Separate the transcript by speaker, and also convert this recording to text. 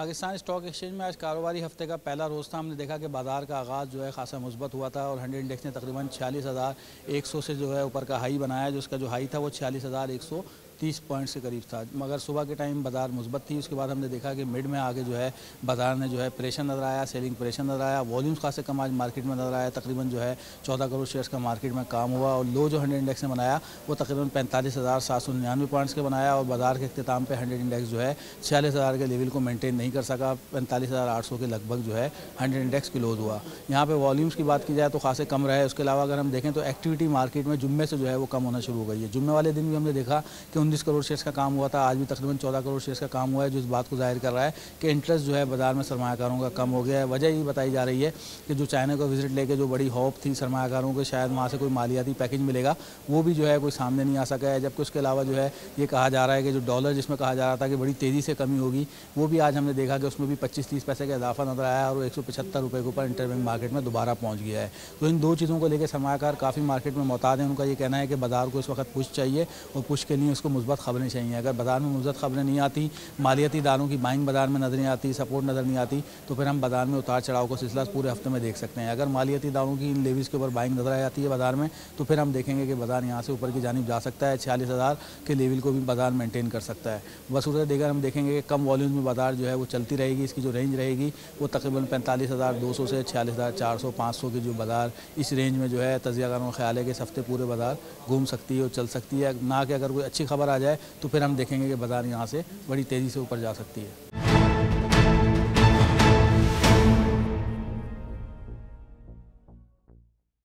Speaker 1: Pakistan stock exchange में आज कारोबारी हफ्ते का पहला रोज़ था। हमने देखा कि बाज़ार का आगाज़ जो है खासा मुस्बत हुआ था और 100 इंडेक्स ने तकरीबन 46,100 से जो है ऊपर का हाई बनाया, जो उसका जो हाई था वो 46,130 पॉइंट के करीब था। मगर सुबह के टाइम बाज़ार मुस्बत थी। उसके बाद हमने देखा कि मिड में आगे जो है बाज़ार ने जो है प्रेशर नज़र आया, सेलिंग प्रेशर नज़र आया, वॉल्यूम्स खासे कम आज मार्केट में नज़र आया। तकरीबन जो है 14 करोड़ शेयर्स का मार्केट में काम हुआ और लो जो 100 इंडेक्स ने बनाया वो तकरीबन 45,799 पॉइंट्स के बनाया और बाज़ार के अख्तिताम पे 100 इंडेक्स जो है 46,000 के लेवल को मेंटेन नहीं कर सका। 45,800 के लगभग जो है 100 इंडेक्स क्लोज हुआ। यहाँ पे वॉल्यूम्स की बात की जाए तो खासे कम रहे। उसके अलावा अगर हम देखें तो एक्टिविटी मार्केट में जुम्मे से जो है वो कम होना शुरू हो गई है। जुम्मे वाले दिन भी हमने देखा कि 19 करोड़ शेयर्स का काम हुआ था। आज भी तकरीबन 14 करोड़ शेयर्स का काम हुआ है, जो इस बात को जाहिर कर रहा है कि इंटरेस्ट जो है बाजार में सरमायाकारों का कम हो गया है। वजह ये बताई जा रही है कि जो चाइना को विजिट लेके जो बड़ी होप थी सरमायाकारों को शायद वहाँ से कोई मालियाती पैकेज मिलेगा, वो भी जो है कोई सामने नहीं आ सका है। जबकि उसके अलावा जो है ये कहा जा रहा है कि जो डॉलर जिसमें कहा जा रहा था कि बड़ी तेज़ी से कमी होगी, वो भी आज हमने देखा कि उसमें भी 25-30 पैसे का इजाफा नजर आया और 175 रुपये के ऊपर इंटरबैंक मार्केट में दोबारा पहुंच गया है। तो इन दो चीज़ों को लेकर सरमायाकार काफ़ी मार्केट में मोहताद हैं। उनका ये कहना है कि बाजार को इस वक्त पुश चाहिए और पुश के लिए उसको मुस्बत खबरें चाहिए। अगर बाजार में मुस्बत खबरें नहीं आती, मालियाती इदारों की बाइंग बाजार में नजर नहीं आती, सपोर्ट नज़र नहीं आती, तो फिर हम बाजार में उतार चढ़ाव का सिलसिला पूरे हफ्ते में देख सकते हैं। अगर मालियाती इदारों की इन लेवल्स के ऊपर बाइंग नजर आ जाती है बाजार में, तो फिर हम देखेंगे कि बाजार यहाँ से ऊपर की जानिब जा सकता है। 46,000 के लेवल को भी बाजार मेंटेन कर सकता है। बसूरत देकर हम देखेंगे कि कम वॉल्यूम में बाजार जो है वो चलती रहेगी। इसकी जो रेंज रहेगी वो तकरीबन 45,200 से 46,400-500 की जो बाजार इस रेंज में जो है तजियाकारों का ख्याल है कि इस हफ्ते पूरे बाजार घूम सकती है और चल सकती है। ना कि अगर कोई अच्छी खबर आ जाए तो फिर हम देखेंगे कि बाजार यहाँ से बड़ी तेज़ी से ऊपर जा सकती है।